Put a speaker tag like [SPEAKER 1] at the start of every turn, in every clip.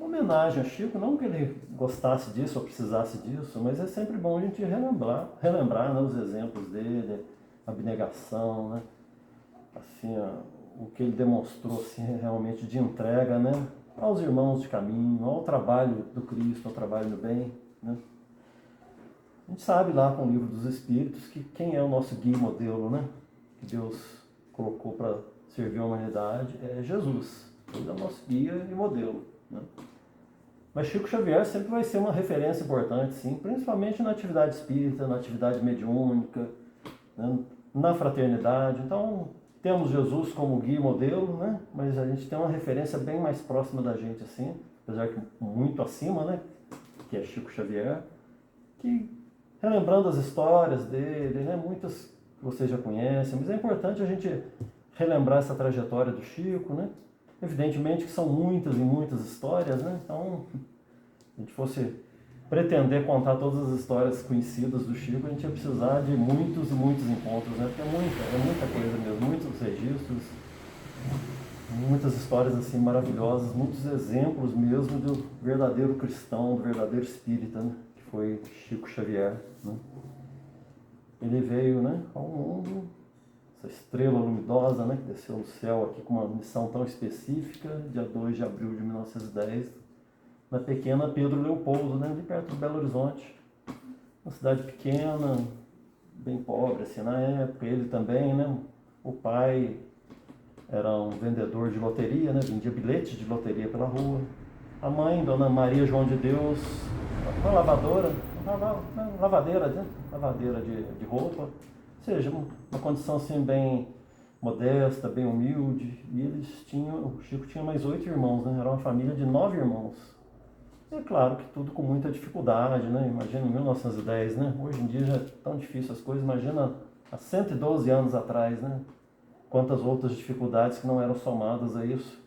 [SPEAKER 1] uma homenagem a Chico, não que ele gostasse disso ou precisasse disso, mas é sempre bom a gente relembrar, né, os exemplos dele, a abnegação, né, assim, o que ele demonstrou assim, realmente de entrega, né, aos irmãos de caminho, ao trabalho do Cristo, ao trabalho do bem, né. A gente sabe lá com o Livro dos Espíritos que quem é o nosso guia e modelo, né, que Deus colocou para servir a humanidade é Jesus. Ele é o nosso guia e modelo, né. Mas Chico Xavier sempre vai ser uma referência importante, sim, principalmente na atividade espírita, na atividade mediúnica, né, na fraternidade. Então, temos Jesus como guia e modelo, né, mas a gente tem uma referência bem mais próxima da gente, assim, apesar que muito acima, né, que é Chico Xavier, que, relembrando as histórias dele, né, muitas que vocês já conhecem, mas é importante a gente relembrar essa trajetória do Chico, né. Evidentemente que são muitas e muitas histórias, né? Então, se a gente fosse pretender contar todas as histórias conhecidas do Chico, a gente ia precisar de muitos e muitos encontros, né? Porque é muita coisa mesmo, muitos registros, muitas histórias assim maravilhosas, muitos exemplos mesmo do verdadeiro cristão, do verdadeiro espírita, né? Que foi Chico Xavier, né? Ele veio, né, ao mundo, essa estrela luminosa, né, que desceu do céu aqui com uma missão tão específica, dia 2 de abril de 1910, na pequena Pedro Leopoldo, né, ali perto do Belo Horizonte. Uma cidade pequena, bem pobre assim na época. Ele também, né, o pai era um vendedor de loteria, né, vendia bilhetes de loteria pela rua. A mãe, Dona Maria João de Deus, uma lavadora, uma lavadeira, né, lavadeira de roupa. Ou seja, uma condição assim bem modesta, bem humilde. E eles tinham, o Chico tinha mais 8 irmãos, né? Era uma família de 9 irmãos. E é claro que tudo com muita dificuldade, né? Imagina em 1910, né? Hoje em dia já é tão difícil as coisas, imagina há 112 anos atrás, né? Quantas outras dificuldades que não eram somadas a isso.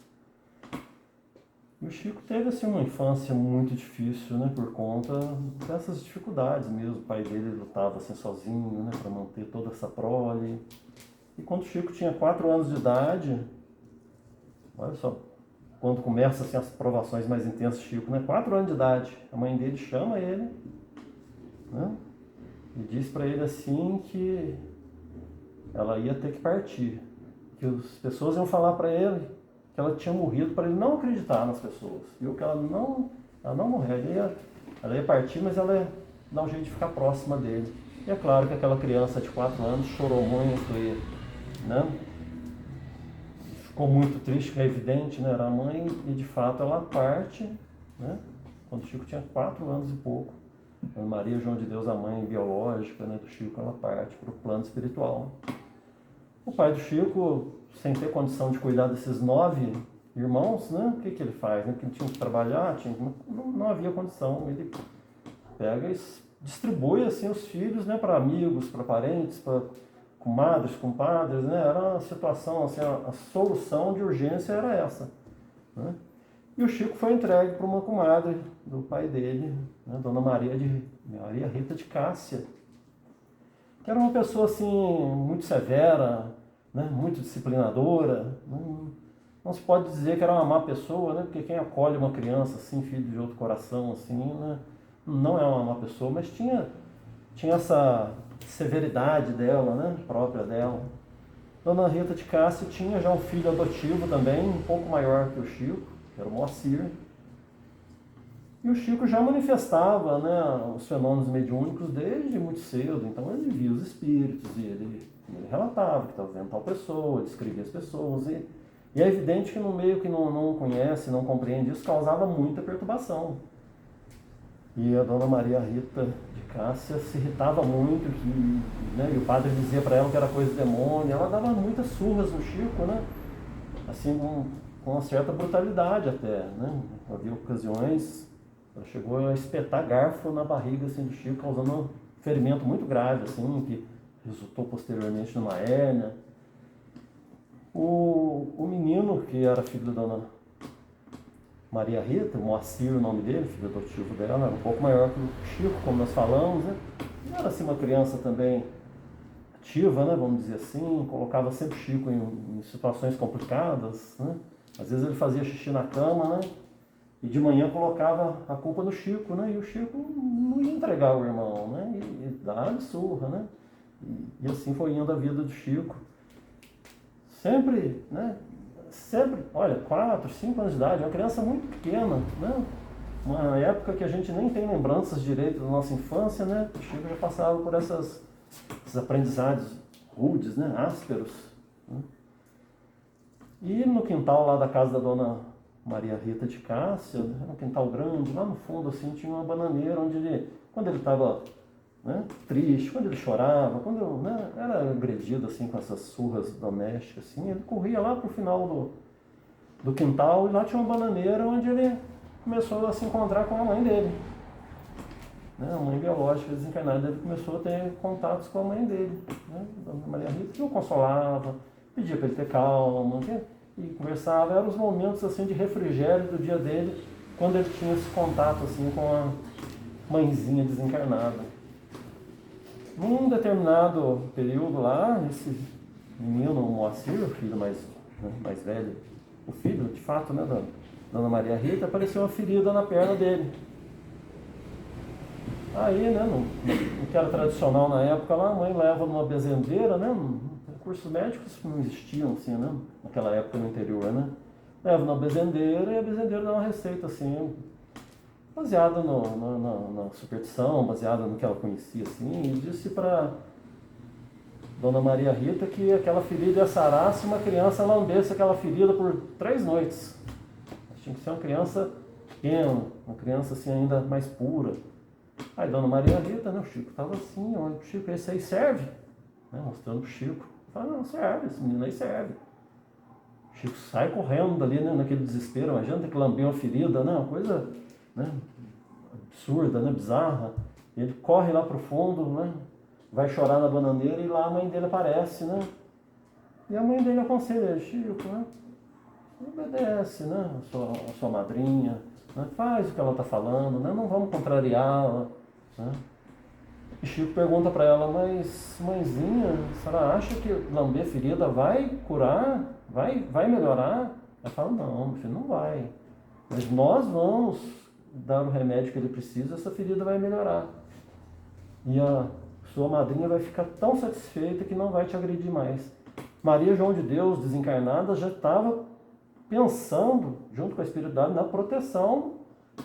[SPEAKER 1] E o Chico teve assim uma infância muito difícil, né, por conta dessas dificuldades mesmo. O pai dele lutava assim sozinho, né, para manter toda essa prole. E quando o Chico tinha 4 anos de idade, olha só, quando começa assim as provações mais intensas do Chico, né, 4 anos de idade, a mãe dele chama ele, né, e diz para ele assim que ela ia ter que partir, que as pessoas iam falar para ele que ela tinha morrido, para ele não acreditar nas pessoas. Viu que ela não morreu. Ela ia partir, mas ela ia dar um jeito de ficar próxima dele. E é claro que aquela criança de 4 anos chorou muito e, né, ficou muito triste, que é evidente, né, era a mãe, e de fato ela parte, né, quando o Chico tinha 4 anos e pouco. A Maria João de Deus, a mãe biológica, né, do Chico, ela parte para o plano espiritual. O pai do Chico, sem ter condição de cuidar desses 9 irmãos, né? O que ele faz? Né? Porque ele tinha que trabalhar, não havia condição. Ele pega e distribui assim, os filhos, né, para amigos, para parentes, para comadres, compadres. Né? Era uma situação, assim, a solução de urgência era essa. Né? E o Chico foi entregue para uma comadre do pai dele, né, Dona Maria Rita de Cássia, que era uma pessoa assim, muito severa, né, muito disciplinadora. Não se pode dizer que era uma má pessoa, né, porque quem acolhe uma criança assim, filho de outro coração, assim, né, não é uma má pessoa, mas tinha essa severidade dela, né, própria dela. Dona Rita de Cássia tinha já um filho adotivo também, um pouco maior que o Chico, que era o Moacir. E o Chico já manifestava, né, os fenômenos mediúnicos desde muito cedo. Então ele via os espíritos e ele relatava que estava vendo tal pessoa, descrevia as pessoas. E é evidente que no meio que não conhece, não compreende isso, causava muita perturbação. E a Dona Maria Rita de Cássia se irritava muito, né, e o padre dizia para ela que era coisa de demônio. Ela dava muitas surras no Chico, né, assim com uma certa brutalidade até. Né. Havia ocasiões... Ela chegou a espetar garfo na barriga assim, do Chico, causando um ferimento muito grave, assim, que resultou posteriormente numa hérnia. O menino, que era filho da Dona Maria Rita, Moacir, o nome dele, filho adotivo dela, era um pouco maior que o Chico, como nós falamos, né? E era assim, uma criança também ativa, né, vamos dizer assim, colocava sempre o Chico em situações complicadas, né? Às vezes ele fazia xixi na cama, né? E de manhã colocava a culpa no Chico, né? E o Chico não ia entregar o irmão, né? E dava surra, né? E assim foi indo a vida do Chico. Sempre, né? Sempre, olha, 4, 5 anos de idade, uma criança muito pequena, né? Uma época que a gente nem tem lembranças direito da nossa infância, né? O Chico já passava por esses aprendizados rudes, né? Ásperos. Né? E no quintal lá da casa da dona Maria Rita de Cássia, um quintal grande, lá no fundo assim tinha uma bananeira onde ele, quando ele estava, né, triste, quando ele chorava, quando, né, era agredido assim com essas surras domésticas, assim, ele corria lá pro final do quintal e lá tinha uma bananeira onde ele começou a se encontrar com a mãe dele. Né, a mãe biológica desencarnada, ele começou a ter contatos com a mãe dele. Né, a dona Maria Rita, que o consolava, pedia para ele ter calma, e conversava. Eram os momentos assim de refrigério do dia dele, quando ele tinha esse contato assim com a mãezinha desencarnada. Num determinado período lá, esse menino, o Moacir, o filho mais velho, o filho, de fato, né, da dona Maria Rita, apareceu uma ferida na perna dele. Aí, né, no que era tradicional na época lá, a mãe leva numa bezendeira, né, cursos médicos não existiam assim, né, naquela época no interior, né, leva numa bezendeira e a bezendeira dá uma receita assim, baseada na superstição, baseada no que ela conhecia assim, e disse para dona Maria Rita que aquela ferida ia sarar se uma criança lambesse aquela ferida por 3 noites. Tinha que ser uma criança pequena, uma criança assim ainda mais pura. Aí dona Maria Rita, né, o Chico estava assim, olha, Chico, esse aí serve, né, mostrando pro Chico. Fala, não, serve, esse menino aí serve. O Chico sai correndo dali, né, naquele desespero, imagina ter que lamber uma ferida, né, uma coisa, né, absurda, né, bizarra. Ele corre lá pro fundo, né, vai chorar na bananeira e lá a mãe dele aparece, né. E a mãe dele aconselha ele, Chico, né, obedece, né, a sua madrinha, né, faz o que ela está falando, né, não vamos contrariá-la, né. E Chico pergunta para ela, mas mãezinha, a senhora acha que lamber ferida vai curar? Vai melhorar? Ela fala, não, meu filho, não vai. Mas nós vamos dar o remédio que ele precisa, essa ferida vai melhorar. E a sua madrinha vai ficar tão satisfeita que não vai te agredir mais. Maria João de Deus, desencarnada, já estava pensando, junto com a espiritualidade, na proteção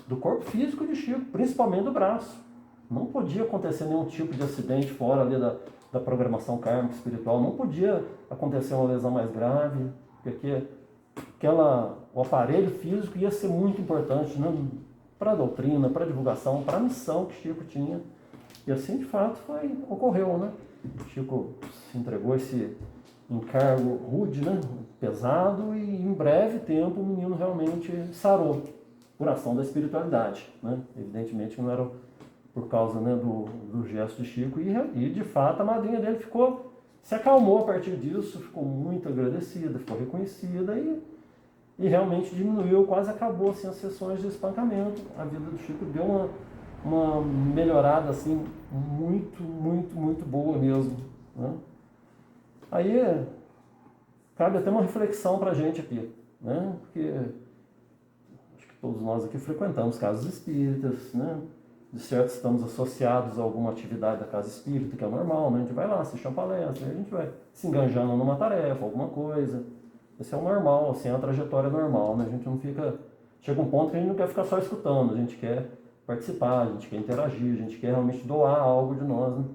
[SPEAKER 1] do corpo físico de Chico, principalmente do braço. Não podia acontecer nenhum tipo de acidente fora ali da programação kármica espiritual, não podia acontecer uma lesão mais grave, porque o aparelho físico ia ser muito importante, né, para a doutrina, para a divulgação, para a missão que Chico tinha. E assim, de fato, ocorreu, né? Chico se entregou esse encargo rude, né, pesado, e em breve tempo o menino realmente sarou, por ação da espiritualidade, né? Evidentemente não era por causa, né, do gesto de Chico, e de fato a madrinha dele se acalmou a partir disso, ficou muito agradecida, ficou reconhecida e realmente diminuiu, quase acabou assim, as sessões de espancamento. A vida do Chico deu uma melhorada assim, muito, muito, muito boa mesmo, né? Aí cabe até uma reflexão para a gente aqui, né? Porque acho que todos nós aqui frequentamos casas espíritas, né? De certo estamos associados a alguma atividade da casa espírita, que é normal, né? A gente vai lá, assiste uma palestra, a gente vai se enganjando numa tarefa, alguma coisa. Esse é o normal, assim, é a trajetória normal, né? A gente não fica... Chega um ponto que a gente não quer ficar só escutando, a gente quer participar, a gente quer interagir, a gente quer realmente doar algo de nós, né?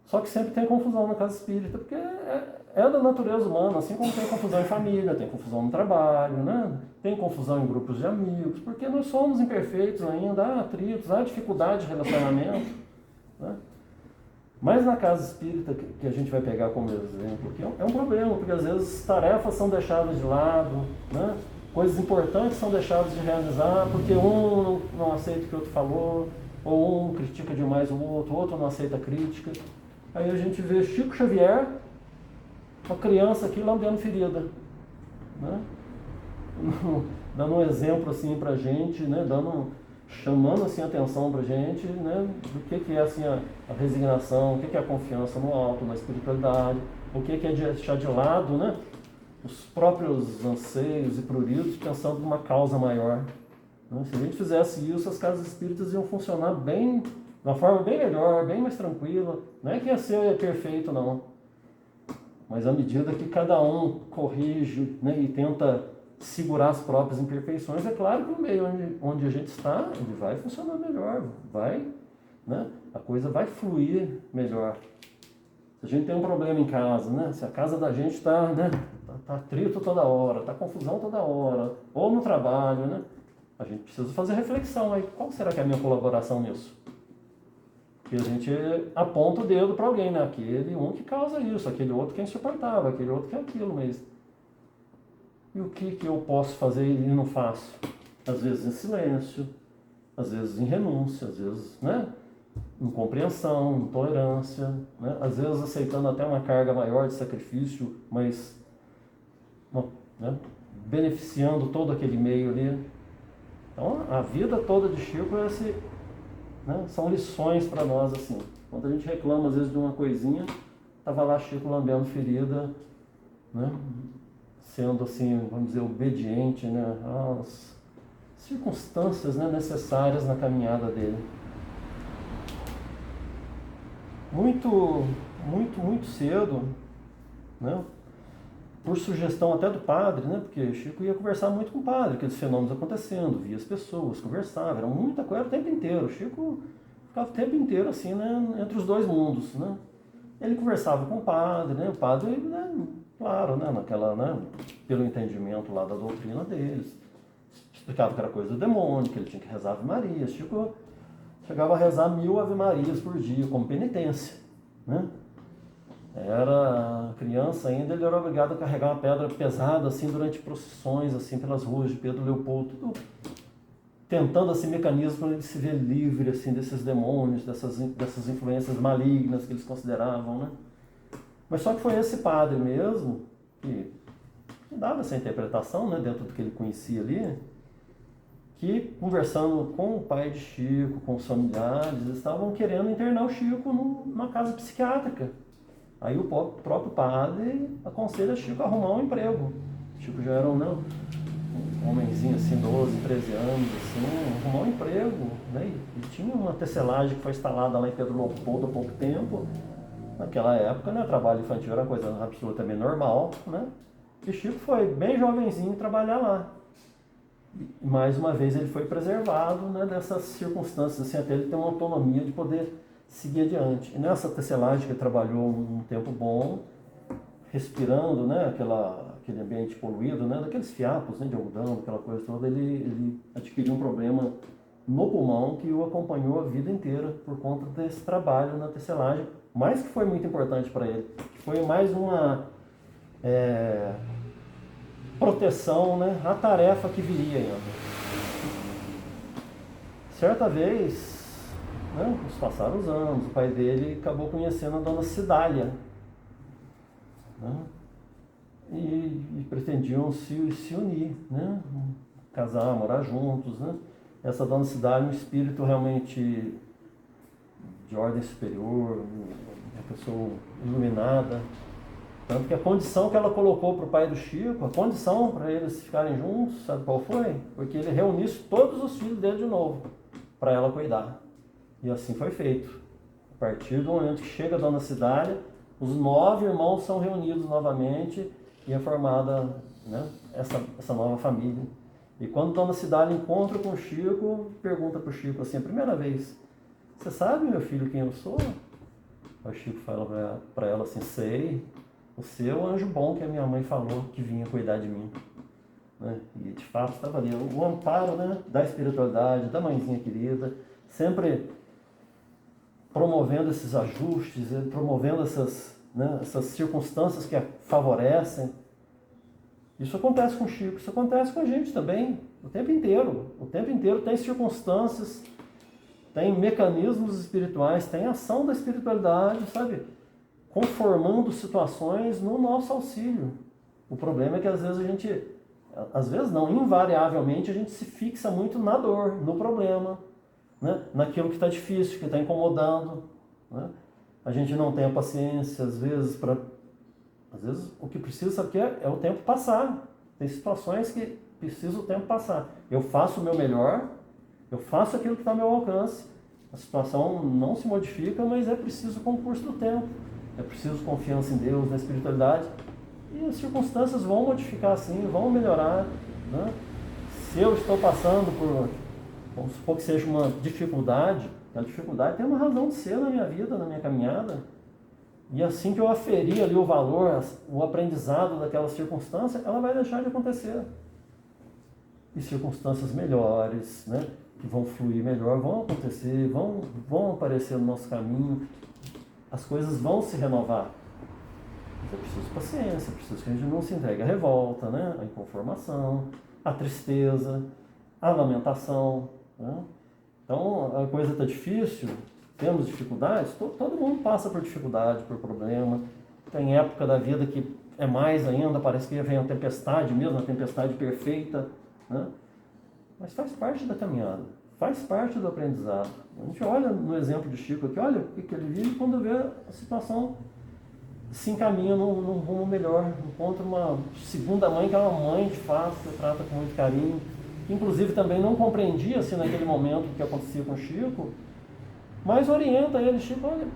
[SPEAKER 1] Só que sempre tem confusão na casa espírita, porque é da natureza humana, assim como tem confusão em família, tem confusão no trabalho, né? Tem confusão em grupos de amigos, porque nós somos imperfeitos ainda, há atritos, há dificuldade de relacionamento, né? Mas na casa espírita, que a gente vai pegar como exemplo aqui, é um problema, porque às vezes tarefas são deixadas de lado, né? Coisas importantes são deixadas de realizar, porque um não aceita o que o outro falou, ou um critica demais o outro não aceita a crítica. Aí a gente vê Chico Xavier, uma criança aqui lambendo ferida, né? Dando um exemplo assim pra gente, né? Chamando assim a atenção pra gente, né? Do que é assim a resignação, o que é a confiança no alto, na espiritualidade, o que é deixar de lado, né? os próprios anseios e pruridos pensando numa causa maior. Né? Se a gente fizesse isso, as casas espíritas iam funcionar bem, de uma forma bem melhor, bem mais tranquila. Não é que ia ser perfeito, não. Mas à medida que cada um corrige, né, e tenta segurar as próprias imperfeições, é claro que o meio onde a gente está, ele vai funcionar melhor, vai, né, a coisa vai fluir melhor. Se a gente tem um problema em casa, né, se a casa da gente está, né, tá atrito toda hora, está confusão toda hora, ou no trabalho, né, a gente precisa fazer reflexão aí. Qual será que é a minha colaboração nisso? Porque a gente aponta o dedo para alguém, né? Aquele um que causa isso, aquele outro que é insuportável, aquele outro que é aquilo, mas e o que eu posso fazer e não faço? Às vezes em silêncio, às vezes em renúncia, às vezes, né, incompreensão, intolerância, né, às vezes aceitando até uma carga maior de sacrifício, mas né, beneficiando todo aquele meio ali. Então a vida toda de Chico é esse, né, são lições para nós assim. Quando a gente reclama às vezes de uma coisinha, estava lá Chico lambendo ferida, né, sendo assim, vamos dizer, obediente, né, às circunstâncias, né, necessárias na caminhada dele. Muito cedo, né, por sugestão até do padre, né, porque Chico ia conversar muito com o padre, aqueles fenômenos acontecendo, via as pessoas, conversava, era muita coisa o tempo inteiro. Chico ficava o tempo inteiro assim, né, entre os dois mundos, né. Ele conversava com o padre, né, né, claro, né, naquela, né, pelo entendimento lá da doutrina deles, explicava que era coisa do demônio, que ele tinha que rezar Ave Maria. Chico chegava a rezar 1000 Ave Marias por dia, como penitência, né? Era criança ainda, ele era obrigado a carregar uma pedra pesada assim durante procissões assim pelas ruas de Pedro Leopoldo, tudo tentando assim mecanismos para ele se ver livre assim desses demônios, dessas influências malignas que eles consideravam, né? Mas só que foi esse padre mesmo que dava essa interpretação, né, dentro do que ele conhecia ali, que conversando com o pai de Chico, com os familiares, eles estavam querendo internar o Chico numa casa psiquiátrica. Aí o próprio padre aconselha Chico a arrumar um emprego. Chico já era um homenzinho assim, 12, 13 anos, assim, arrumar um emprego, né? E tinha uma tecelagem que foi instalada lá em Pedro Leopoldo há pouco tempo. Naquela época, né, trabalho infantil era coisa absolutamente normal, né? E Chico foi bem jovenzinho trabalhar lá. E mais uma vez ele foi preservado, né, dessas circunstâncias, assim, até ele ter uma autonomia de poder seguir adiante. E nessa tecelagem que ele trabalhou um tempo bom, respirando, né, aquele ambiente poluído, né, daqueles fiapos, né, de algodão, aquela coisa toda, ele adquiriu um problema no pulmão que o acompanhou a vida inteira por conta desse trabalho na tecelagem, mas que foi muito importante para ele. Foi mais uma proteção, né, à tarefa que viria ainda. Certa vez, né, nos passaram os anos, o pai dele acabou conhecendo a dona Cidália, né, e pretendiam se unir, né, casar, morar juntos, né. Essa dona Cidália, um espírito realmente de ordem superior, uma pessoa iluminada. Tanto que a condição que ela colocou para o pai do Chico, a condição para eles ficarem juntos, sabe qual foi? Porque ele reunisse todos os filhos dele de novo, para ela cuidar. E assim foi feito. A partir do momento que chega a dona Cidália, os 9 irmãos são reunidos novamente e é formada, né, essa nova família. E quando dona Cidália encontra com o Chico, pergunta para o Chico assim, a primeira vez, você sabe, meu filho, quem eu sou? O Chico fala para ela assim, sei. Você é o anjo bom que a minha mãe falou que vinha cuidar de mim. Né? E de fato estava ali. O amparo, né, da espiritualidade, da mãezinha querida, sempre promovendo esses ajustes, promovendo essas circunstâncias que a favorecem. Isso acontece com o Chico, isso acontece com a gente também, o tempo inteiro. O tempo inteiro tem circunstâncias, tem mecanismos espirituais, tem ação da espiritualidade, sabe? Conformando situações no nosso auxílio. O problema é que às vezes não, invariavelmente a gente se fixa muito na dor, no problema, né? Naquilo que está difícil, que está incomodando, né? A gente não tem a paciência, às vezes, para Às vezes o que precisa, sabe o que é? É o tempo passar. Tem situações que precisa o tempo passar. Eu faço o meu melhor, eu faço aquilo que está ao meu alcance. A situação não se modifica, mas é preciso o concurso do tempo. É preciso confiança em Deus, na espiritualidade. E as circunstâncias vão modificar sim, vão melhorar. Né? Se eu estou passando por, vamos supor que seja uma dificuldade, a dificuldade tem uma razão de ser na minha vida, na minha caminhada. E assim que eu aferir ali o valor, o aprendizado daquela circunstância, ela vai deixar de acontecer. E circunstâncias melhores, né, que vão fluir melhor, vão acontecer, vão aparecer no nosso caminho. As coisas vão se renovar. Mas é preciso paciência, é preciso que a gente não se entregue à revolta, né, à inconformação, à tristeza, à lamentação. Né? Então, a coisa está difícil, temos dificuldades, todo mundo passa por dificuldade, por problema. Tem época da vida que é mais ainda, parece que vem a tempestade mesmo, a tempestade perfeita. Né? Mas faz parte da caminhada, faz parte do aprendizado. A gente olha no exemplo de Chico aqui, olha o que ele vive quando vê a situação se encaminha num rumo melhor, encontra uma segunda mãe que é uma mãe de fato, que trata com muito carinho, que inclusive também não compreendia assim, naquele momento o que acontecia com o Chico, mas orienta ele, Chico, olha,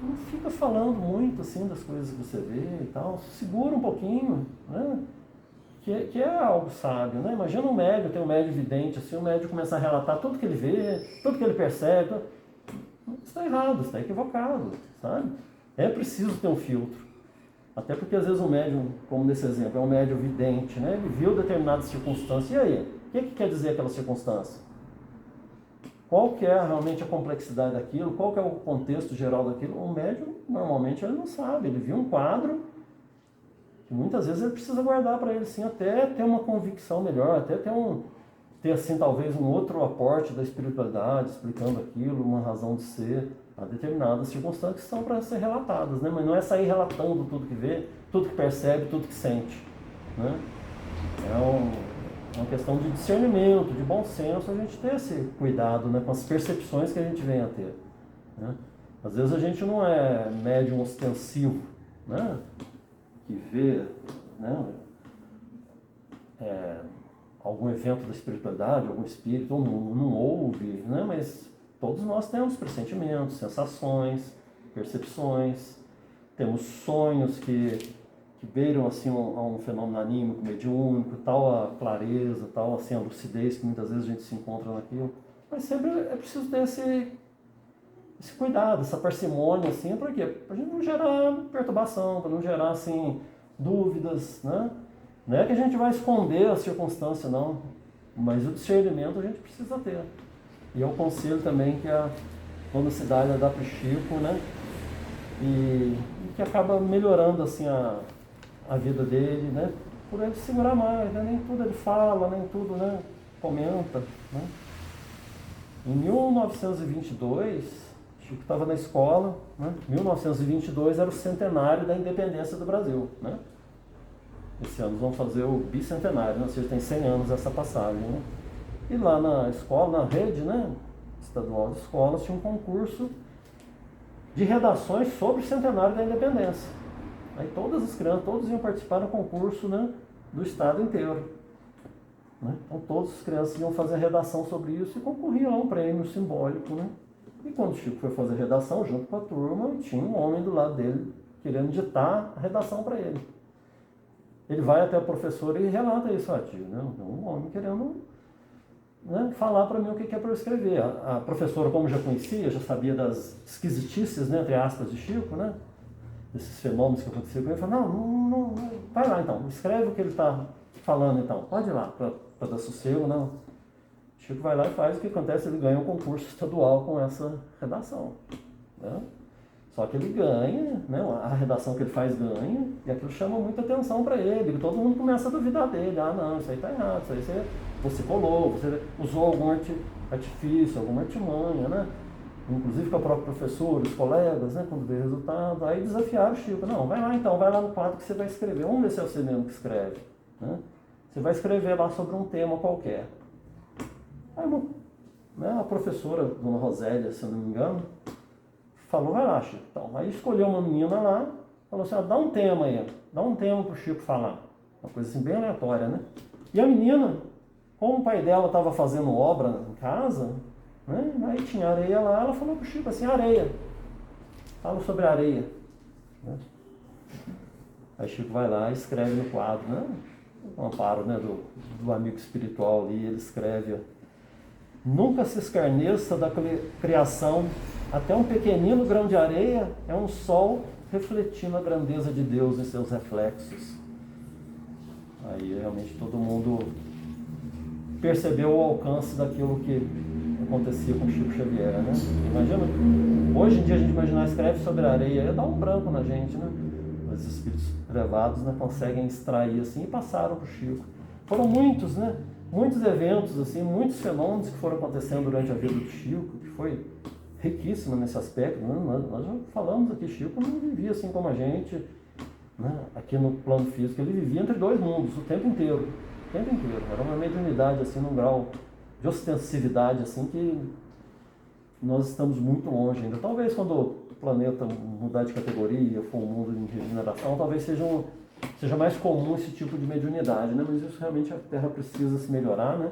[SPEAKER 1] não fica falando muito assim das coisas que você vê e tal, segura um pouquinho, né? Que é algo sábio, né? Imagina um médium, tem um médium vidente, assim, o médium começar a relatar tudo que ele vê, tudo que ele percebe, isso está errado, está equivocado, sabe? É preciso ter um filtro. Até porque às vezes o médium, como nesse exemplo, é um médium vidente, né? Ele viu determinadas circunstâncias, e aí? O que quer dizer aquela circunstância? Qual que é realmente a complexidade daquilo? Qual que é o contexto geral daquilo? O médium, normalmente, ele não sabe. Ele viu um quadro que muitas vezes ele precisa guardar para ele, sim, até ter uma convicção melhor, até ter assim, talvez um outro aporte da espiritualidade, explicando aquilo, uma razão de ser, a determinadas circunstâncias que são para ser relatadas, né? Mas não é sair relatando tudo que vê, tudo que percebe, tudo que sente, né? É uma questão de discernimento, de bom senso, a gente ter esse cuidado, né, com as percepções que a gente vem a ter. Né? Às vezes a gente não é médium ostensivo, né, que vê, né, algum evento da espiritualidade, algum espírito, ou não ouve, né, mas todos nós temos pressentimentos, sensações, percepções, temos sonhos que beiram assim a um fenômeno anímico, mediúnico, tal a clareza, tal assim a lucidez que muitas vezes a gente se encontra naquilo. Mas sempre é preciso ter esse cuidado, essa parcimônia, assim, para quê? Para a gente não gerar perturbação, para não gerar assim dúvidas, né? Não é que a gente vai esconder a circunstância, não, mas o discernimento a gente precisa ter. E eu aconselho também que quando se dá para o Chico, né? E que acaba melhorando assim a vida dele, né? Por ele segurar mais, né? Nem tudo ele fala, nem tudo, né, comenta, né? Em 1922, Chico estava na escola, né? 1922 era o centenário da independência do Brasil, né? Esse ano vamos fazer o bicentenário, né? Ou seja, tem 100 anos essa passagem, né? E lá na escola, na rede, né, estadual de escolas, tinha um concurso de redações sobre o centenário da independência. Aí todas as crianças, todos iam participar do concurso, né, do estado inteiro. Né? Então todas as crianças iam fazer redação sobre isso e concorriam a um prêmio simbólico. Né? E quando o Chico foi fazer redação, junto com a turma, tinha um homem do lado dele, querendo ditar a redação para ele. Ele vai até o professor e relata isso, tio, né? Um homem querendo, né, falar para mim o que é para eu escrever. A professora, como já conhecia, já sabia das esquisitices, né, entre aspas, de Chico, né? Esses fenômenos que aconteciam com ele, falou, não, vai lá então, escreve o que ele está falando então, pode ir lá, para dar sossego, não. Chico vai lá e faz, o que acontece, ele ganha um concurso estadual com essa redação. Né? Só que ele ganha, né, a redação que ele faz ganha, e aquilo chama muita atenção para ele, todo mundo começa a duvidar dele, não, isso aí está errado, isso aí você colou, você usou algum artifício, alguma artimanha, né? Inclusive com a própria professora, os colegas, né, quando veio o resultado, aí desafiaram o Chico, não, vai lá então, vai lá no quadro que você vai escrever, vamos ver se é você mesmo que escreve, né? Você vai escrever lá sobre um tema qualquer. Aí né, a professora, Dona Rosélia, se eu não me engano, falou, vai lá, Chico, então, aí escolheu uma menina lá, falou assim, dá um tema aí, dá um tema pro Chico falar. Uma coisa assim bem aleatória, né? E a menina, como o pai dela estava fazendo obra em casa, né? Aí tinha areia lá, ela falou pro Chico assim, areia. Fala sobre areia. Né? Aí Chico vai lá e escreve no quadro, né? Um amparo, né, do amigo espiritual ali, ele escreve: ó, nunca se escarneça da criação, até um pequenino grão de areia é um sol refletindo a grandeza de Deus em seus reflexos. Aí realmente todo mundo percebeu o alcance daquilo que acontecia com Chico Xavier, né? Imagina, hoje em dia a gente imaginar, escreve sobre a areia, ia dar um branco na gente, né? Os espíritos elevados, né, conseguem extrair assim e passaram para o Chico. Foram muitos, né? Muitos eventos, assim, muitos fenômenos que foram acontecendo durante a vida do Chico, que foi riquíssima nesse aspecto, né? Nós já falamos aqui, Chico não vivia assim como a gente, né? Aqui no plano físico, ele vivia entre dois mundos o tempo inteiro. O tempo inteiro. Era uma mediunidade assim, num grau de ostensividade assim, que nós estamos muito longe ainda. Talvez quando o planeta mudar de categoria, for um mundo de regeneração, talvez seja mais comum esse tipo de mediunidade, né? Mas isso realmente a Terra precisa se melhorar, né?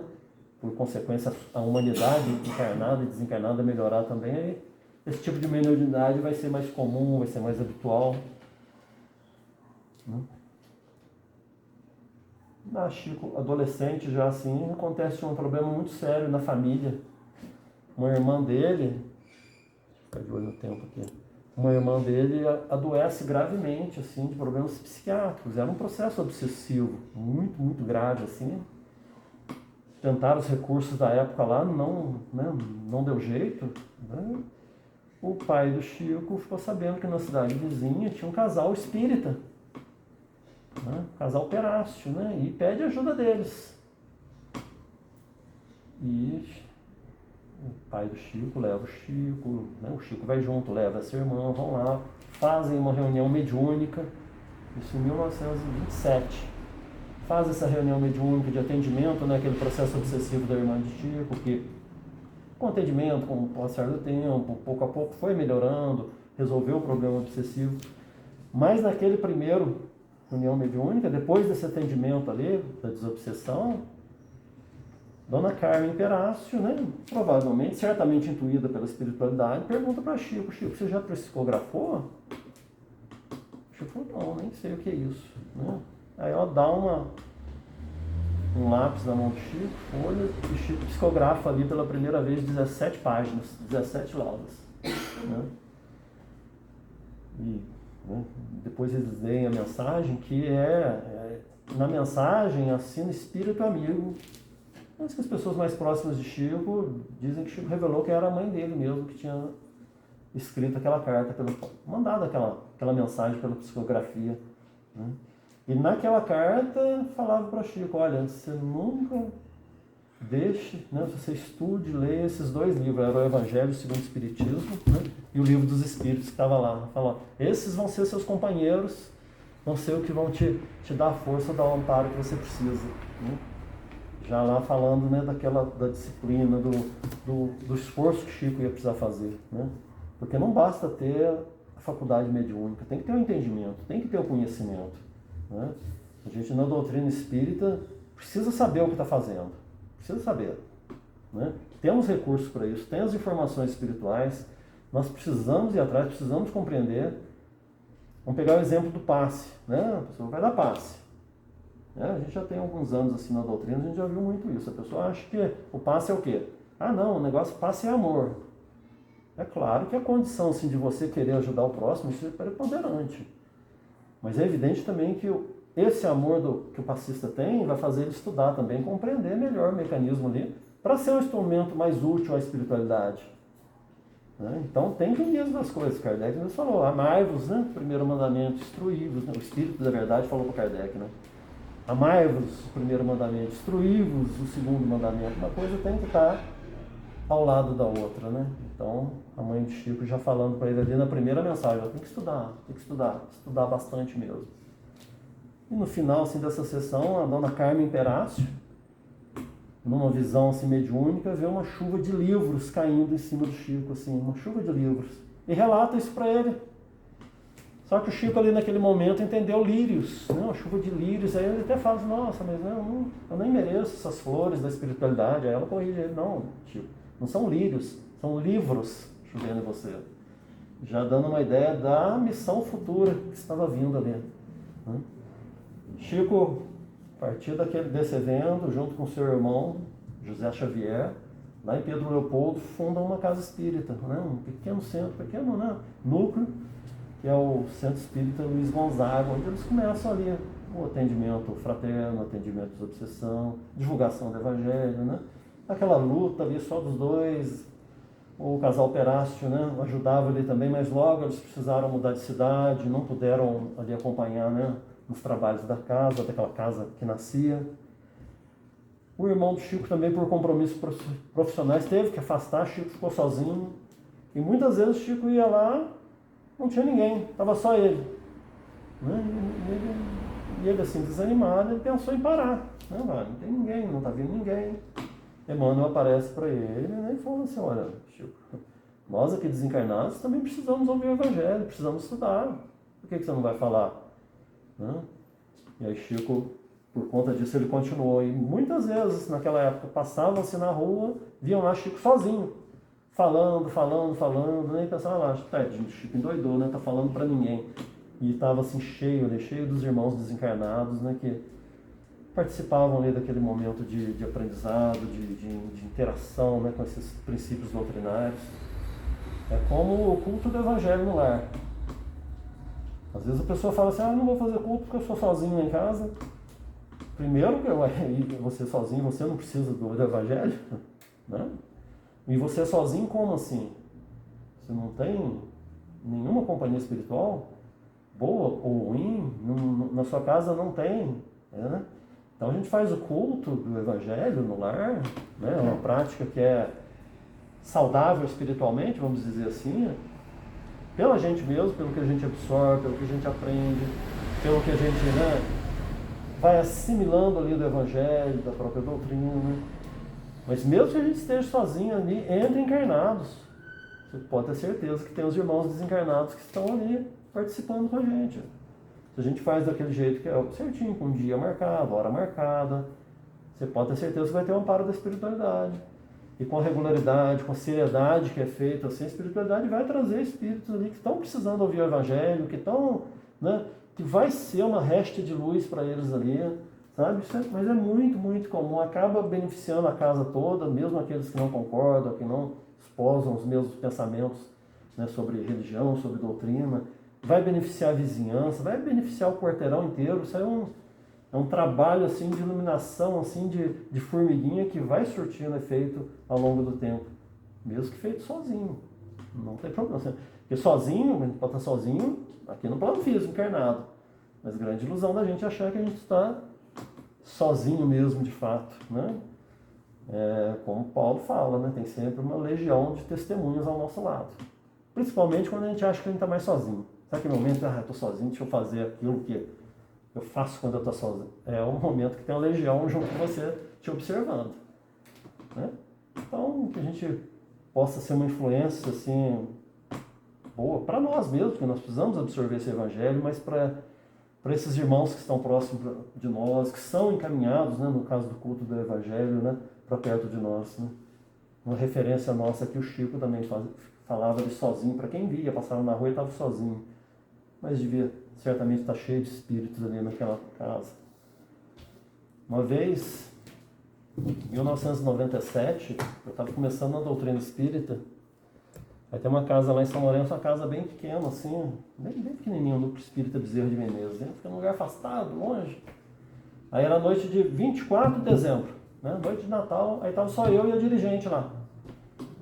[SPEAKER 1] Por consequência, a humanidade encarnada e desencarnada melhorar também, aí esse tipo de mediunidade vai ser mais comum, vai ser mais habitual. Na Chico, adolescente já assim, acontece um problema muito sério na família. Uma irmã dele, ficar de olho no tempo aqui, uma irmã dele adoece gravemente, assim, de problemas psiquiátricos. Era um processo obsessivo, muito, muito grave, assim. Tentaram os recursos da época lá, não deu jeito, né? O pai do Chico ficou sabendo que na cidade vizinha tinha um casal espírita, né? Casal Perácio, né? E pede ajuda deles. E o pai do Chico leva o Chico, né? O Chico vai junto, leva essa irmã, vão lá, fazem uma reunião mediúnica, isso em 1927. Faz essa reunião mediúnica de atendimento, né? Aquele processo obsessivo da irmã de Chico, que com atendimento, com o passar do tempo, pouco a pouco foi melhorando, resolveu o problema obsessivo. Mas naquele primeiro reunião mediúnica, depois desse atendimento ali, da desobsessão, Dona Carmen Perácio, né, provavelmente, certamente intuída pela espiritualidade, pergunta para Chico: Chico, você já psicografou? Chico falou: não, nem sei o que é isso. Né? Aí ela dá um lápis na mão do Chico, folha, e Chico psicografa ali pela primeira vez 17 páginas, 17 laudas. Né? E depois eles leem a mensagem, que na mensagem assina espírito amigo. Mas que as pessoas mais próximas de Chico dizem que Chico revelou que era a mãe dele mesmo que tinha escrito aquela carta, mandado aquela mensagem pela psicografia. Né? E naquela carta falava para Chico: olha, você nunca deixe, né, você estude, leia esses dois livros, era o Evangelho segundo o Espiritismo, né, e o Livro dos Espíritos que estava lá. Falou: esses vão ser seus companheiros, vão ser o que vão te dar a força, dar o amparo que você precisa. Né? Já lá falando, né, da disciplina, do esforço que Chico ia precisar fazer. Né? Porque não basta ter a faculdade mediúnica, tem que ter o entendimento, tem que ter o conhecimento. Né? A gente na doutrina espírita precisa saber o que está fazendo, precisa saber. Né? Temos recursos para isso, temos informações espirituais, nós precisamos ir atrás, precisamos compreender. Vamos pegar o exemplo do passe. Né? A pessoa vai dar passe. A gente já tem alguns anos assim na doutrina, a gente já viu muito isso. A pessoa acha que o passe é o quê? Ah não, o negócio passe é amor. É claro que a condição assim, de você querer ajudar o próximo, isso é preponderante. Mas é evidente também que esse amor que o passista tem vai fazer ele estudar também, compreender melhor o mecanismo ali, para ser um instrumento mais útil à espiritualidade. Né? Então tem que unir as coisas. Kardec nos falou: amai-vos, né? Primeiro mandamento, instruí-vos. Né? O Espírito da Verdade falou para Kardec, né? Amai-vos, o primeiro mandamento, instruí-vos, o segundo mandamento. Uma coisa tem que estar ao lado da outra, né? Então, a mãe de Chico já falando para ele ali na primeira mensagem: tem que estudar bastante mesmo. E no final assim, dessa sessão, a Dona Carmen Perácio, numa visão assim, mediúnica, vê uma chuva de livros caindo em cima do Chico, assim, uma chuva de livros. E relata isso para ele. Só que o Chico ali naquele momento entendeu lírios, né? Uma chuva de lírios. Aí ele até fala assim, nossa, mas eu nem mereço essas flores da espiritualidade. Aí ela corrige ele, não, Chico, não são lírios, são livros chovendo em você. Já dando uma ideia da missão futura que estava vindo ali, né? Chico partiu desse evento, junto com seu irmão, José Xavier, lá em Pedro Leopoldo, funda uma casa espírita, né? Um pequeno centro, pequeno, né? Núcleo, que é o Centro Espírita Luiz Gonzaga, onde eles começam ali o atendimento fraterno, atendimento de obsessão, divulgação do Evangelho, né? Aquela luta ali só dos dois, o casal Perácio, né? Ajudava ali também, mas logo eles precisaram mudar de cidade, não puderam ali acompanhar, né? Nos trabalhos da casa, daquela casa que nascia. O irmão do Chico também, por compromissos profissionais, teve que afastar, Chico ficou sozinho. E muitas vezes o Chico ia lá, não tinha ninguém, estava só ele. Né? E ele assim, desanimado, ele pensou em parar. Não tem ninguém, não está vindo ninguém. Emmanuel aparece para ele, né, e fala assim, olha, Chico, nós aqui desencarnados também precisamos ouvir o Evangelho, precisamos estudar. Por que você não vai falar? Né? E aí Chico, por conta disso, ele continuou. E muitas vezes, naquela época, passavam-se na rua, viam lá Chico sozinho, falando, né? E pensavam lá, Chico endoidou, né? Tá falando para ninguém. E estava assim cheio dos irmãos desencarnados, né? Que participavam ali daquele momento de aprendizado, de interação, né? Com esses princípios doutrinários. É como o culto do Evangelho no lar. Às vezes a pessoa fala assim, eu não vou fazer culto porque eu sou sozinho em casa. Primeiro, você sozinho, você não precisa do Evangelho, né? E você sozinho como assim? Você não tem nenhuma companhia espiritual, boa ou ruim, na sua casa não tem, né? Então a gente faz o culto do Evangelho no lar, né? É uma prática que é saudável espiritualmente, vamos dizer assim, pela gente mesmo, pelo que a gente absorve, pelo que a gente aprende, pelo que a gente, né, vai assimilando ali do Evangelho, da própria doutrina. Mas mesmo que a gente esteja sozinho ali, entre encarnados, você pode ter certeza que tem os irmãos desencarnados que estão ali participando com a gente. Se a gente faz daquele jeito que é certinho, com um dia marcado, hora marcada, você pode ter certeza que vai ter um amparo da espiritualidade. E com a regularidade, com a seriedade que é feita assim, a espiritualidade vai trazer espíritos ali que estão precisando ouvir o Evangelho, que estão, né, que vai ser uma réstia de luz para eles ali, sabe? Mas é muito, muito comum, acaba beneficiando a casa toda, mesmo aqueles que não concordam, que não esposam os mesmos pensamentos, né, sobre religião, sobre doutrina, vai beneficiar a vizinhança, vai beneficiar o quarteirão inteiro. Isso é um trabalho assim, de iluminação, assim, de formiguinha que vai surtindo efeito ao longo do tempo, mesmo que feito sozinho. Não tem problema. Porque sozinho, a gente pode estar sozinho aqui no plano físico, encarnado. Mas grande ilusão da gente achar que a gente está sozinho mesmo, de fato, né? Como Paulo fala, né? Tem sempre uma legião de testemunhas ao nosso lado. Principalmente quando a gente acha que a gente está mais sozinho. Sabe aquele momento, eu estou sozinho, deixa eu fazer aquilo que eu faço quando eu estou sozinho. É um momento que tem uma legião junto com você te observando, né? Então, que a gente possa ser uma influência assim, boa para nós mesmos, porque nós precisamos absorver esse Evangelho, mas para esses irmãos que estão próximos de nós, que são encaminhados, né, no caso do culto do Evangelho, né, para perto de nós. Né? Uma referência nossa que o Chico também falava de sozinho, para quem via, passava na rua e estava sozinho, mas devia certamente estar cheio de espíritos ali naquela casa. Uma vez, em 1997, eu estava começando a doutrina espírita. Aí tem uma casa lá em São Lourenço, uma casa bem pequena, assim, bem pequenininha, o Núcleo Espírita Bezerra de Menezes, né? Fica num lugar afastado, longe. Aí era noite de 24 de dezembro, né? Noite de Natal, aí estava só eu e a dirigente lá.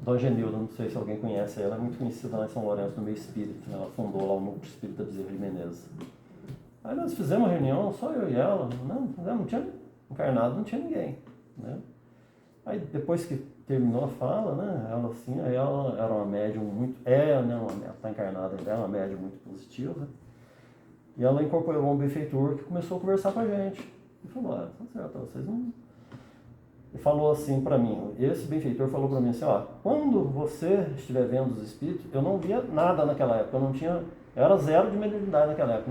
[SPEAKER 1] Dona Genilda, não sei se alguém conhece, ela é muito conhecida lá em São Lourenço, no meio espírita, né? Ela fundou lá o Núcleo Espírita Bezerra de Menezes. Aí nós fizemos uma reunião, só eu e ela, não tinha encarnado, não tinha ninguém, né? Aí depois que terminou a fala, né, ela assim, aí ela era uma médium muito, ela está encarnada ainda, é uma médium muito positiva, e ela incorporou um benfeitor que começou a conversar com a gente, e falou, tá certo, vocês não... E falou assim para mim, esse benfeitor falou para mim assim, quando você estiver vendo os espíritos, eu não via nada naquela época, eu não tinha Eu era zero de mediunidade naquela época,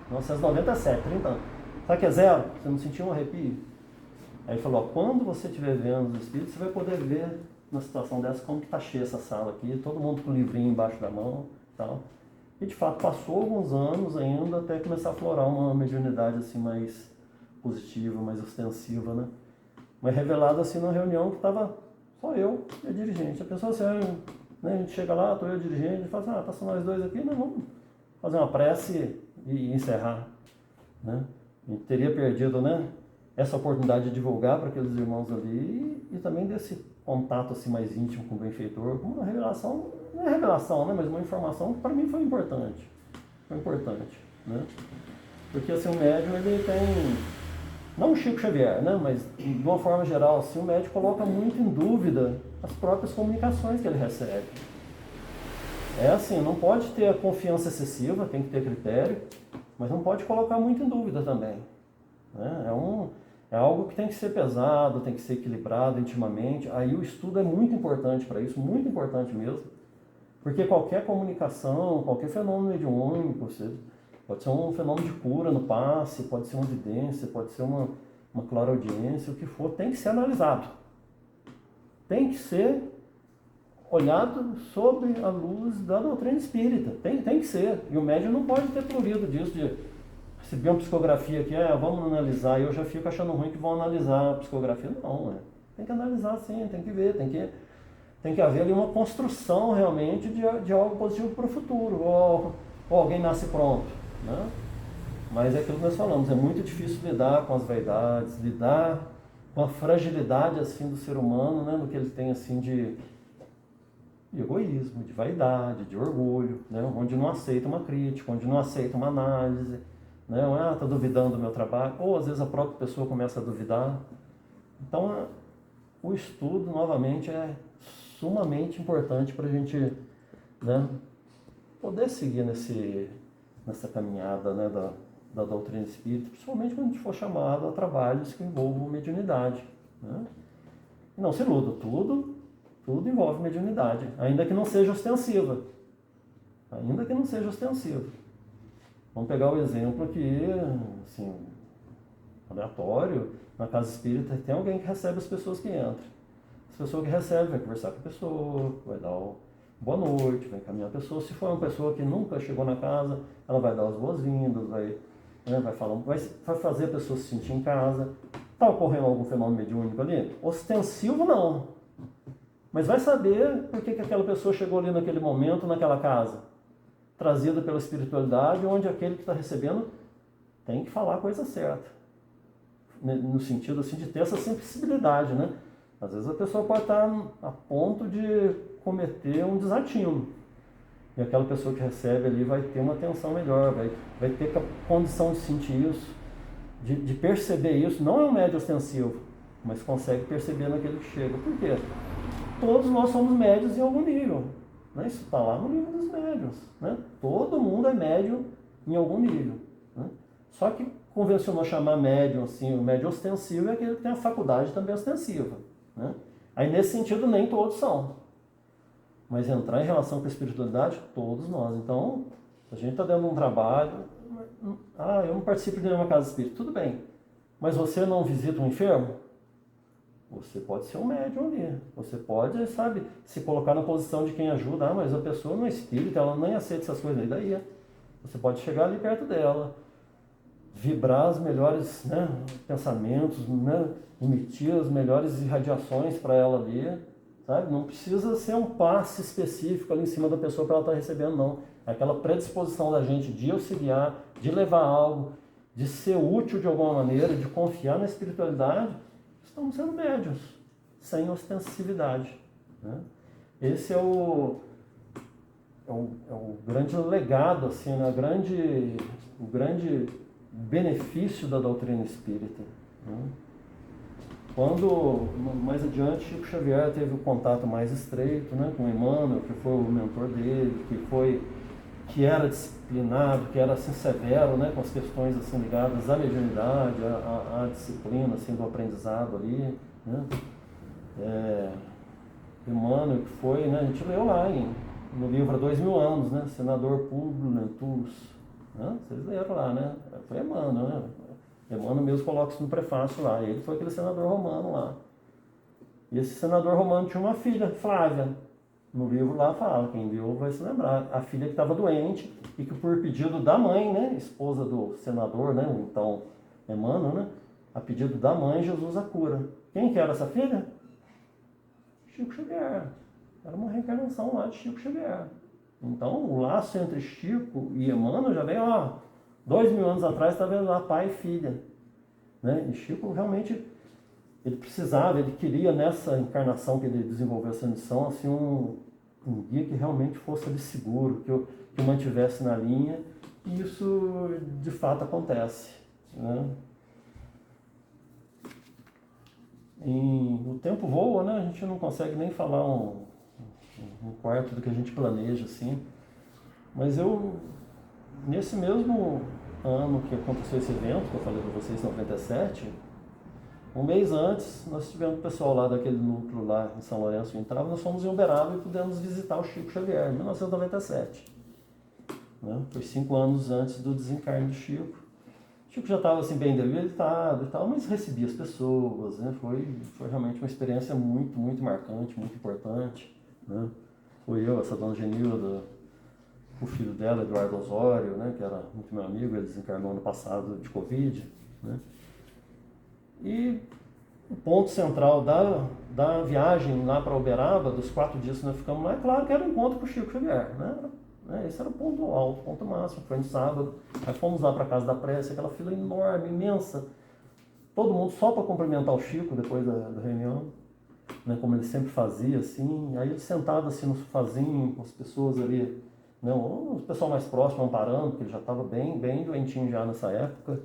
[SPEAKER 1] 1997, 30 anos. Sabe o que é zero? Você não sentiu um arrepio? Aí ele falou, ó, quando você estiver vendo os espíritos, você vai poder ver numa situação dessa como que está cheia essa sala aqui, todo mundo com o livrinho embaixo da mão e tal. E de fato passou alguns anos ainda até começar a florar uma mediunidade assim mais positiva, mais ostensiva, né? Mas revelado assim numa reunião que estava só eu e a dirigente. A pessoa assim, né, a gente chega lá, estou eu e a dirigente, e fala assim, tá só nós dois aqui, nós vamos fazer uma prece e encerrar, né? A gente teria perdido, né, essa oportunidade de divulgar para aqueles irmãos ali e também desse contato assim mais íntimo com o benfeitor, com uma revelação, não é revelação, né, mas uma informação que para mim foi importante, né? Porque assim, o médium ele tem, não o Chico Xavier, né, mas de uma forma geral, assim, o médium coloca muito em dúvida as próprias comunicações que ele recebe. É assim, não pode ter a confiança excessiva, tem que ter critério, mas não pode colocar muito em dúvida também, né? É algo que tem que ser pesado, tem que ser equilibrado intimamente. Aí o estudo é muito importante para isso, muito importante mesmo. Porque qualquer comunicação, qualquer fenômeno mediúnico, pode ser um fenômeno de cura no passe, pode ser uma evidência, pode ser uma clareaudiência, o que for, tem que ser analisado. Tem que ser olhado sob a luz da doutrina espírita. Tem que ser. E o médium não pode ter prurido disso, de receber uma psicografia aqui, vamos analisar, e eu já fico achando ruim que vão analisar a psicografia. Não, tem que analisar sim, tem que ver, tem que haver ali uma construção realmente de algo positivo para o futuro, ou alguém nasce pronto, né? Mas é aquilo que nós falamos, é muito difícil lidar com as vaidades, lidar com a fragilidade assim do ser humano, né, no que ele tem assim de egoísmo, de vaidade, de orgulho, né, onde não aceita uma crítica, onde não aceita uma análise, né, está duvidando do meu trabalho, ou às vezes a própria pessoa começa a duvidar. Então, o estudo, novamente, é sumamente importante para a gente, né, poder seguir nessa caminhada, né, da doutrina espírita, principalmente quando a gente for chamado a trabalhos que envolvam mediunidade, né? E não se iluda, tudo envolve mediunidade, ainda que não seja ostensiva. Vamos pegar o exemplo aqui, assim, aleatório, na casa espírita tem alguém que recebe as pessoas que entram. As pessoas que recebem vai conversar com a pessoa, vai dar boa noite, vai encaminhar a pessoa. Se for uma pessoa que nunca chegou na casa, ela vai dar as boas-vindas, vai fazer a pessoa se sentir em casa. Está ocorrendo algum fenômeno mediúnico ali? Ostensivo não. Mas vai saber por que aquela pessoa chegou ali naquele momento, naquela casa. Trazida pela espiritualidade, onde aquele que está recebendo tem que falar a coisa certa. No sentido assim, de ter essa sensibilidade, né? Às vezes a pessoa pode estar a ponto de cometer um desatino. E aquela pessoa que recebe ali vai ter uma atenção melhor, vai ter condição de sentir isso, de perceber isso. Não é um médium ostensivo, mas consegue perceber naquele que chega. Por quê? Todos nós somos médios em algum nível, né? Isso está lá no livro dos médiuns, né? Todo mundo é médium em algum nível, né? Só que convencionou chamar médium, assim, o médium ostensivo é aquele que tem a faculdade também ostensiva, né? Aí nesse sentido nem todos são. Mas entrar em relação com a espiritualidade, todos nós. Então, a gente está dando um trabalho, eu não participo de nenhuma casa espírita, tudo bem. Mas você não visita um enfermo? Você pode ser um médium ali. Você pode, sabe, se colocar na posição de quem ajuda. Mas a pessoa não é espírita, ela nem aceita essas coisas. Daí, você pode chegar ali perto dela, vibrar os melhores, né, pensamentos, né, emitir as melhores irradiações para ela ali, sabe? Não precisa ser um passe específico ali em cima da pessoa para ela estar recebendo, não. É aquela predisposição da gente de auxiliar, de levar algo, de ser útil de alguma maneira, de confiar na espiritualidade. Estamos sendo médiuns, sem ostensividade, né? Esse é o grande legado, assim, né? O grande benefício da doutrina espírita, né? Quando, mais adiante, Chico Xavier teve o contato mais estreito, né, com Emmanuel, que foi o mentor dele, que era disciplinado, que era assim, severo, né, com as questões assim, ligadas à mediunidade, à disciplina assim, do aprendizado ali, né? Emmanuel, que foi, né, a gente leu lá em no livro há 2000 anos, né? Senador Publio Lentulus. Né? Vocês leram lá, né? Foi Emmanuel, né? Emmanuel mesmo coloca isso no prefácio lá. Ele foi aquele senador romano lá. E esse senador romano tinha uma filha, Flávia. No livro lá fala, quem leu vai se lembrar. A filha que estava doente e que por pedido da mãe, né? Esposa do senador, né? Então, Emmanuel, né? A pedido da mãe, Jesus a cura. Quem que era essa filha? Chico Xavier. Era uma reencarnação lá de Chico Xavier. Então, o laço entre Chico e Emmanuel já veio, 2000 anos atrás, está vendo lá pai e filha. Né? E Chico realmente, ele precisava, ele queria nessa encarnação que ele desenvolveu essa missão, assim, um guia que realmente fosse ali seguro, que o mantivesse na linha, e isso de fato acontece. Né? O tempo voa, né? A gente não consegue nem falar um quarto do que a gente planeja, assim. Mas nesse mesmo ano que aconteceu esse evento, que eu falei para vocês, em 97, um mês antes, nós tivemos o pessoal lá daquele núcleo lá em São Lourenço em Trava, nós fomos em Uberaba e pudemos visitar o Chico Xavier, em 1997. Né? Foi 5 anos antes do desencarne do Chico. O Chico já estava assim, bem debilitado e tal, mas recebia as pessoas, né? Foi realmente uma experiência muito, muito marcante, muito importante. Né? Foi eu, essa dona Genilda, o filho dela, Eduardo Osório, né? Que era muito meu amigo, ele desencarnou ano passado de Covid. Né? E o ponto central da viagem lá para Uberaba, dos 4 dias que nós ficamos lá, é claro que era o encontro com o Chico Xavier. Né? Esse era o ponto alto, o ponto máximo. Foi no sábado, aí fomos lá para a Casa da Prece, aquela fila enorme, imensa. Todo mundo só para cumprimentar o Chico depois da reunião, né, como ele sempre fazia, assim. Aí ele sentado assim no sofazinho, com as pessoas ali, né, o pessoal mais próximo amparando, porque ele já estava bem doentinho já nessa época.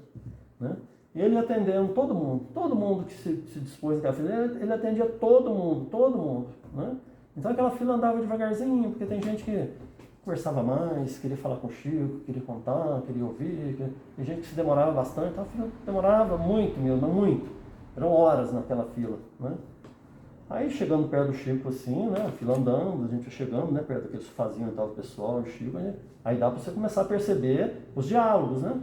[SPEAKER 1] Né? E ele atendendo todo mundo que se dispôs naquela fila, ele atendia todo mundo. Né? Então aquela fila andava devagarzinho, porque tem gente que conversava mais, queria falar com o Chico, queria contar, queria ouvir. Tem gente que se demorava bastante, então a fila demorava muito mesmo, muito. Eram horas naquela fila. Né? Aí chegando perto do Chico assim, né, a fila andando, a gente chegando, né, perto daquele sofazinho e tal do pessoal, do Chico, aí dá para você começar a perceber os diálogos, né,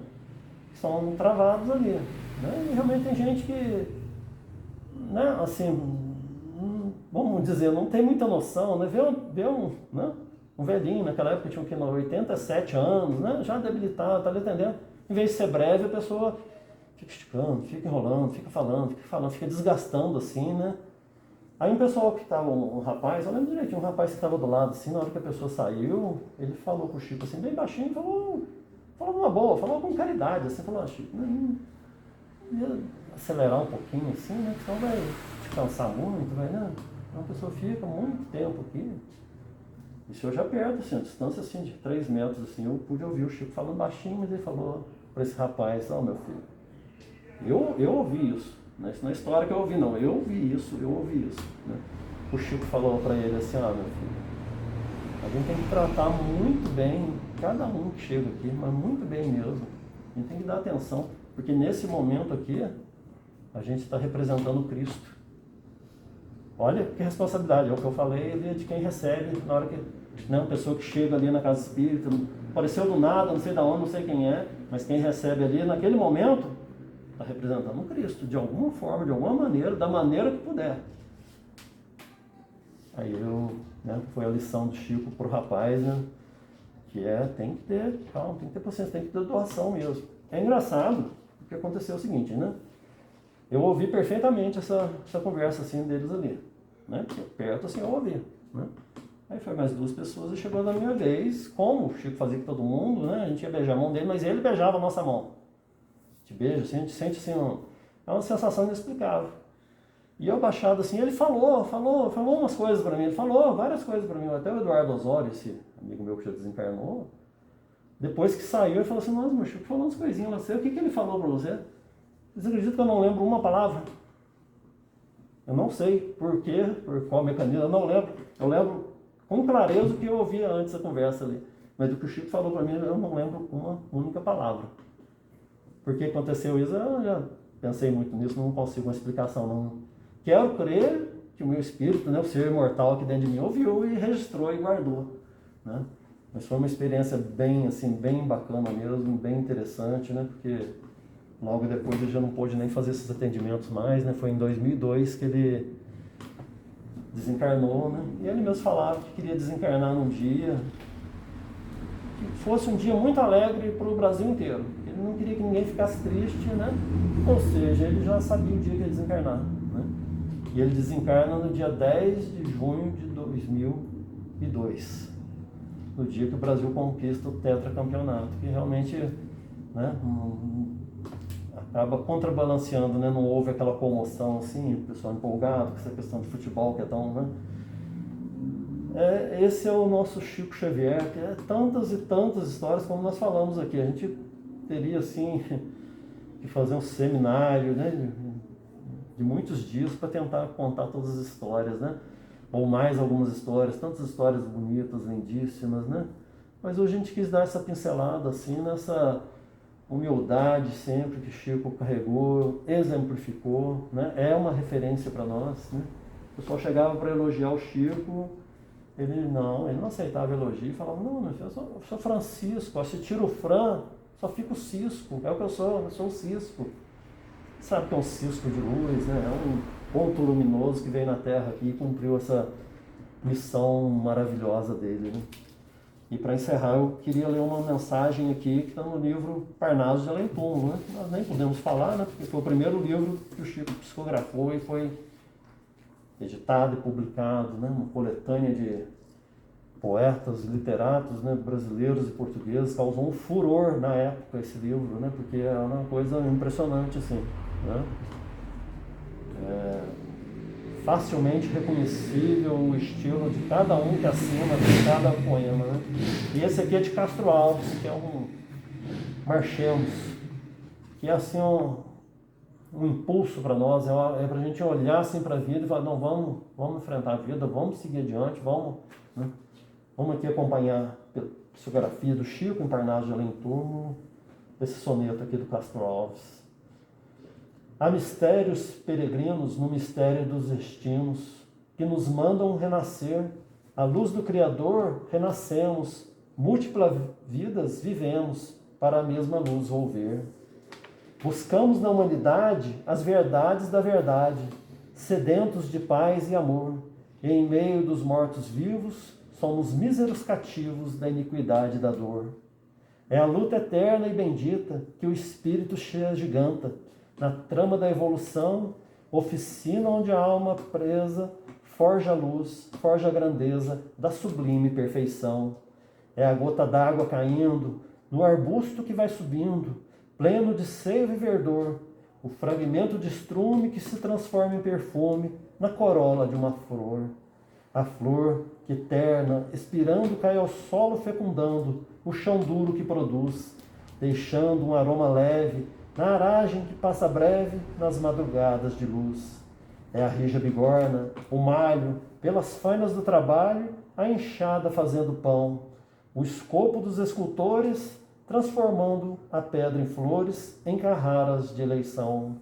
[SPEAKER 1] que são travados ali. Né? E realmente tem gente que, né, assim, vamos dizer, não tem muita noção, né, vê um velhinho, naquela época tinha 87 anos, né? Já debilitado, tá ali atendendo. Em vez de ser breve, a pessoa fica esticando, fica enrolando, fica falando, fica desgastando assim, né? Aí um pessoal que estava, um rapaz, eu lembro direitinho, um rapaz que estava do lado assim, na hora que a pessoa saiu, ele falou com o Chico assim, bem baixinho, falou uma boa, falou com caridade, assim, falou, Chico, ia acelerar um pouquinho assim, né? Senão vai te cansar muito, vai, né? Uma pessoa fica muito tempo aqui. Isso eu já perto, assim, a distância assim, de 3 metros, assim, eu pude ouvir o Chico falando baixinho, mas ele falou para esse rapaz, meu filho, eu ouvi isso, né? Isso não é história que eu ouvi, não, eu ouvi isso. Né? O Chico falou para ele assim, meu filho, a gente tem que tratar muito bem cada um que chega aqui, mas muito bem mesmo, a gente tem que dar atenção, porque nesse momento aqui, a gente está representando Cristo. Olha que responsabilidade, é o que eu falei, ele é de quem recebe, na hora que, né, uma pessoa que chega ali na casa espírita, apareceu do nada, não sei de onde, não sei quem é, mas quem recebe ali naquele momento, está representando Cristo, de alguma forma, de alguma maneira, da maneira que puder. Aí foi a lição do Chico para o rapaz, né, que tem que ter calma, tem que ter paciência, tem que ter doação mesmo. É engraçado, porque aconteceu o seguinte, né, eu ouvi perfeitamente essa conversa assim deles ali, né? Perto assim eu ouvi, né? Aí foi mais 2 pessoas e chegou na minha vez, como o Chico fazia com todo mundo, né? A gente ia beijar a mão dele, mas ele beijava a nossa mão. A gente beija assim, a gente sente assim, é uma sensação inexplicável. E eu baixado assim, ele falou umas coisas para mim, ele falou várias coisas para mim, até o Eduardo Osório, esse amigo meu que já desencarnou, depois que saiu, ele falou assim, nossa, meu Chico falou umas coisinhas lá, o que ele falou para você? Vocês acreditam que eu não lembro uma palavra? Eu não sei por quê, por qual mecanismo, eu não lembro. Eu lembro com clareza o que eu ouvia antes da conversa ali. Mas do que o Chico falou para mim, eu não lembro uma única palavra. Por que aconteceu isso? Eu já pensei muito nisso, não consigo uma explicação. Não. Quero crer que o meu espírito, né, o ser imortal aqui dentro de mim, ouviu e registrou e guardou. né? Mas foi uma experiência bem, assim, bem bacana mesmo, bem interessante, né? Porque logo depois ele já não pôde nem fazer esses atendimentos mais, né? Foi em 2002 que ele desencarnou, né? E ele mesmo falava que queria desencarnar num dia que fosse um dia muito alegre para o Brasil inteiro. Ele não queria que ninguém ficasse triste, né? Ou seja, ele já sabia o dia que ia desencarnar, né? E ele desencarna no dia 10 de junho de 2002, no dia que o Brasil conquista o tetracampeonato, que realmente, né, acaba contrabalanceando, né? Não houve aquela comoção assim, o pessoal empolgado com essa questão de futebol que é tão, né? Esse é o nosso Chico Xavier, que é tantas e tantas histórias como nós falamos aqui. A gente teria assim que fazer um seminário, né, de muitos dias para tentar contar todas as histórias, né? Ou mais algumas histórias, tantas histórias bonitas, lindíssimas, né? Mas hoje a gente quis dar essa pincelada assim nessa humildade sempre que Chico carregou, exemplificou, né? É uma referência para nós, né? O pessoal chegava para elogiar o Chico, ele não aceitava elogio e falava, não, meu filho, eu sou Francisco, se tira o Fran, só fica o Cisco, é o que eu sou o Cisco. Sabe que é um cisco de luz, né? É um ponto luminoso que veio na Terra aqui e cumpriu essa missão maravilhosa dele, né? E para encerrar, eu queria ler uma mensagem aqui que está no livro Parnaso de Além Túmulo, né? Nós nem podemos falar, né? Porque foi o primeiro livro que o Chico psicografou e foi editado e publicado, né? Uma coletânea de poetas, literatos, né? Brasileiros e portugueses. Causou um furor na época esse livro, né? Porque é uma coisa impressionante, assim, né? Facilmente reconhecível o estilo de cada um que assina de cada poema, né? E esse aqui é de Castro Alves, que é um Marchemos, que é assim um impulso para nós, é para a gente olhar assim para a vida e falar, não, vamos enfrentar a vida, vamos seguir adiante, né? Vamos aqui acompanhar a psicografia do Chico em Parnaso de Além Túmulo, esse soneto aqui do Castro Alves. Há mistérios peregrinos no mistério dos destinos, que nos mandam renascer. À luz do Criador renascemos, múltiplas vidas vivemos, para a mesma luz volver. Buscamos na humanidade as verdades da verdade, sedentos de paz e amor, e em meio dos mortos-vivos somos míseros cativos da iniquidade e da dor. É a luta eterna e bendita que o espírito giganta, na trama da evolução, oficina onde a alma presa forja a luz, forja a grandeza da sublime perfeição. É a gota d'água caindo no arbusto que vai subindo, pleno de seiva e verdor, o fragmento de estrume que se transforma em perfume na corola de uma flor. A flor que terna, expirando, cai ao solo fecundando o chão duro que produz, deixando um aroma leve na aragem que passa breve nas madrugadas de luz. É a rija bigorna, o malho, pelas fainas do trabalho, a enxada fazendo pão, o escopo dos escultores transformando a pedra em flores, em carraras de eleição.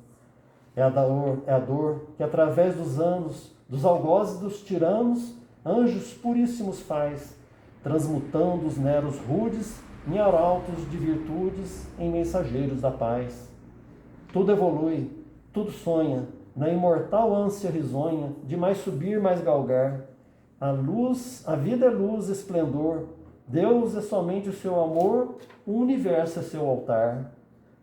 [SPEAKER 1] É a dor que através dos anos, dos algozes dos tiranos, anjos puríssimos faz, transmutando os neros rudes em arautos de virtudes, em mensageiros da paz. Tudo evolui, tudo sonha, na imortal ânsia risonha de mais subir, mais galgar. A vida é luz, esplendor, Deus é somente o seu amor, o universo é seu altar.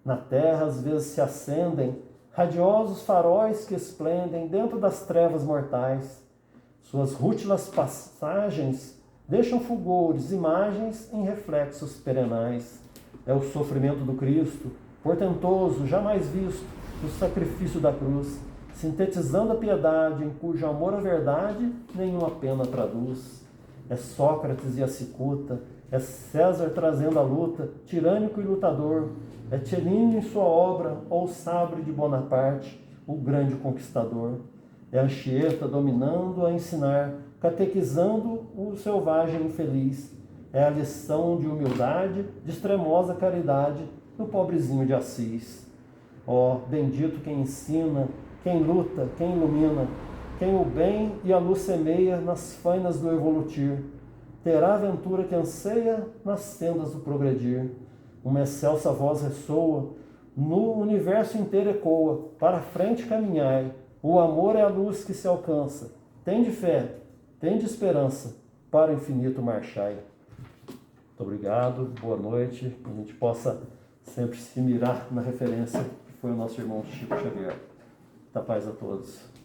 [SPEAKER 1] Na terra às vezes se acendem radiosos faróis que esplendem dentro das trevas mortais. Suas rútilas passagens deixam fulgores, imagens em reflexos perenais. É o sofrimento do Cristo, portentoso, jamais visto, do sacrifício da cruz, sintetizando a piedade em cujo amor à verdade nenhuma pena traduz. É Sócrates e a cicuta, é César trazendo a luta, tirânico e lutador, é Cellini em sua obra, ou o sabre de Bonaparte, o grande conquistador. É Anchieta dominando a ensinar, catequizando o selvagem infeliz. É a lição de humildade, de extremosa caridade, no pobrezinho de Assis. Ó, bendito quem ensina, quem luta, quem ilumina, quem o bem e a luz semeia nas fainas do evolutir, terá a aventura que anseia nas tendas do progredir. Uma excelsa voz ressoa, no universo inteiro ecoa, para a frente caminhai, o amor é a luz que se alcança. Tende fé, tende esperança, para o infinito marchai. Muito obrigado, boa noite, que a gente possa sempre se mirar na referência que foi o nosso irmão Chico Xavier. Da paz a todos.